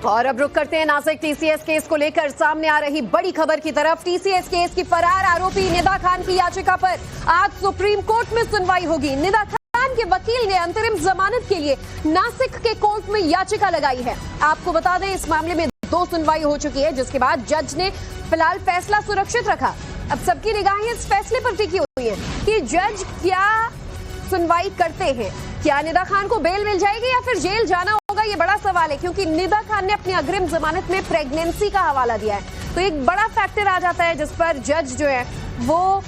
और अब रुक करते हैं नासिक टीसीएस केस को लेकर सामने आ रही बड़ी खबर की तरफ। टीसीएस केस की फरार आरोपी निदा खान की याचिका पर आज सुप्रीम कोर्ट में सुनवाई होगी। निदा खान के वकील ने अंतरिम जमानत के लिए नासिक के कोर्ट में याचिका लगाई है। आपको बता दें, इस मामले में 2 सुनवाई हो चुकी है, जिसके बाद जज ने फिलहाल फैसला सुरक्षित रखा। अब सबकी निगाहें इस फैसले पर टिकी हुई है कि जज क्या सुनवाई करते हैं। क्या निदा खान को बेल मिल जाएगी या फिर जेल जाना होगा, ये बड़ा सवाल है, क्योंकि निदा खान ने अपनी अग्रिम जमानत में प्रेगनेंसी का हवाला दिया है। तो एक बड़ा फैक्टर आ जाता है जिस पर जज जो है वो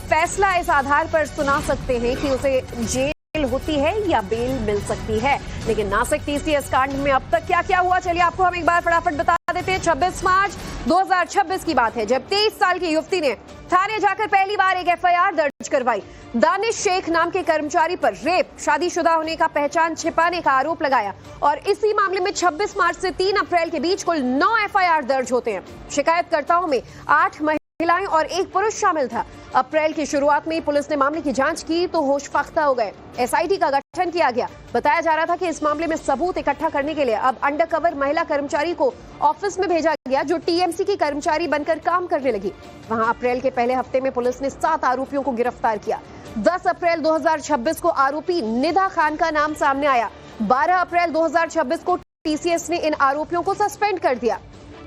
फैसला इस आधार पर सुना सकते हैं कि उसे जेल होती है या बेल मिल सकती है। लेकिन नासिक टीसीएस कांड में अब तक क्या क्या हुआ, चलिए आपको हम एक बार फटाफट बता देते हैं। 26 मार्च 2026 की बात है, जब 23 साल की युवती ने थाने जाकर पहली बार एक एफआईआर दर्ज करवाई। दानिश शेख नाम के कर्मचारी पर रेप, शादीशुदा होने का पहचान छिपाने का आरोप लगाया और इसी मामले में 26 मार्च से 3 अप्रैल के बीच कुल 9 एफआईआर दर्ज होते हैं। शिकायतकर्ताओं में 8 महिलाएं और 1 पुरुष शामिल था। अप्रैल की शुरुआत में पुलिस ने मामले की जांच की तो होश फाख्ता हो गए। एसआईटी का गठन किया गया। बताया जा रहा था कि इस मामले में सबूत इकट्ठा करने के लिए अब अंडरकवर महिला कर्मचारी को ऑफिस में भेजा गया, जो टीएमसी की कर्मचारी बनकर काम करने लगी। वहां अप्रैल के पहले हफ्ते में पुलिस ने 7 आरोपियों को गिरफ्तार किया। 10 अप्रैल 2026 को आरोपी निदा खान का नाम सामने आया। 12 अप्रैल 2026 को टीसीएस ने इन आरोपियों को सस्पेंड कर दिया।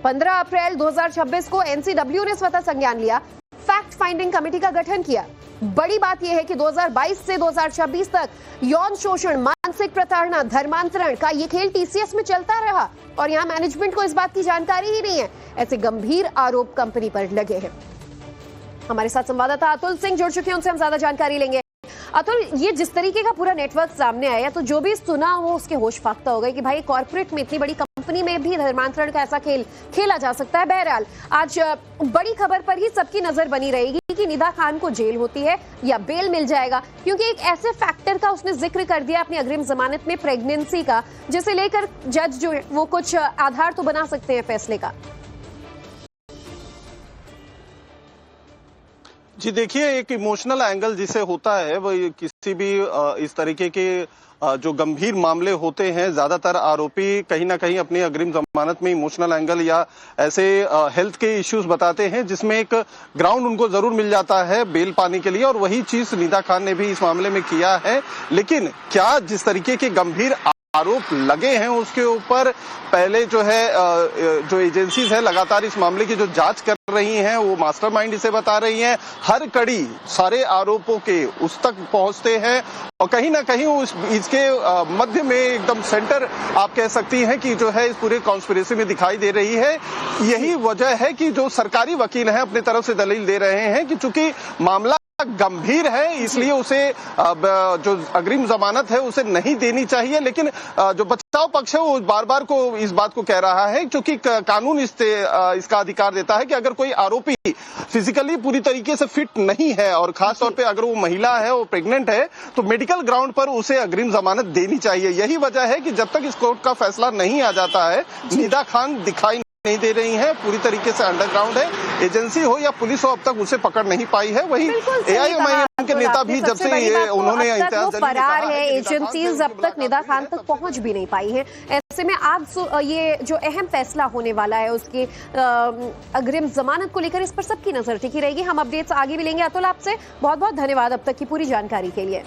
15 अप्रैल 2026 को एनसीडब्ल्यू ने स्वतः संज्ञान लिया। फैक्ट फाइंडिंग कमेटी का गठन किया। बड़ी बात यह है कि 2022 से 2026 तक यौन शोषण, मानसिक प्रताड़ना, धर्मांतरण का ये खेल टीसीएस में चलता रहा और यहाँ मैनेजमेंट को इस बात की जानकारी ही नहीं है। ऐसे गंभीर आरोप कंपनी पर लगे हैं। हमारे साथ संवाददाता अतुल सिंह जुड़ चुके हैं, उनसे हम ज्यादा जानकारी लेंगे। अतुल, ये जिस तरीके का पूरा नेटवर्क सामने आया, तो जो भी सुना वो उसके होश फाख्ता हो गए कि भाई कॉर्पोरेट में, इतनी बड़ी कंपनी में भी धर्मांतरण का ऐसा खेल खेला जा सकता है। बहरहाल आज बड़ी खबर पर ही सबकी नजर बनी रहेगी कि निदा खान को जेल होती है या बेल मिल जाएगा, क्योंकि एक ऐसे फैक्टर का उसने जिक्र कर दिया अपनी अग्रिम जमानत में, प्रेगनेंसी का, जिसे लेकर जज जो है वो कुछ आधार तो बना सकते हैं फैसले का। जी देखिए, एक इमोशनल एंगल जिसे होता है वो किसी भी इस तरीके के जो गंभीर मामले होते हैं, ज्यादातर आरोपी कहीं ना कहीं अपनी अग्रिम जमानत में इमोशनल एंगल या ऐसे हेल्थ के इश्यूज बताते हैं जिसमें एक ग्राउंड उनको जरूर मिल जाता है बेल पाने के लिए, और वही चीज निदा खान ने भी इस मामले में किया है। लेकिन क्या जिस तरीके के गंभीर आरोप लगे हैं उसके ऊपर पहले जो है जो एजेंसीज है लगातार इस मामले की जो जांच कर रही हैं, वो मास्टरमाइंड इसे बता रही हैं। हर कड़ी सारे आरोपों के उस तक पहुंचते हैं और कहीं ना कहीं इसके मध्य में एकदम सेंटर आप कह सकती हैं कि जो है इस पूरे कॉन्स्पिरेसी में दिखाई दे रही है। यही वजह है कि जो सरकारी वकील हैं अपनी तरफ से दलील दे रहे हैं कि चूंकि मामला गंभीर है इसलिए उसे जो अग्रिम जमानत है उसे नहीं देनी चाहिए। लेकिन जो बचाव पक्ष है वो बार बार को इस बात को कह रहा है, क्योंकि कानून इसका अधिकार देता है कि अगर कोई आरोपी फिजिकली पूरी तरीके से फिट नहीं है और खास तौर पे अगर वो महिला है, वो प्रेग्नेंट है, तो मेडिकल ग्राउंड पर उसे अग्रिम जमानत देनी चाहिए। यही वजह है कि जब तक इस कोर्ट का फैसला नहीं आ जाता है, निदा खान दिखाई नहीं दे रही है, पूरी तरीके से अंडरग्राउंड है। एजेंसी हो या पुलिस हो अब तक उसे पकड़ नहीं पाई है। वही एआईएमआईएम के नेता भी जब से ये उन्होंने फरार है, एजेंसीज अब तक निदा खान तक पहुंच भी नहीं पाई है। ऐसे में आज ये जो अहम फैसला होने वाला है उसकी अग्रिम जमानत को लेकर, इस पर सबकी नजर टिकी रहेगी। हम अपडेट्स आगे भी लेंगे। अतुल, आपसे बहुत बहुत धन्यवाद अब तक की पूरी जानकारी के लिए।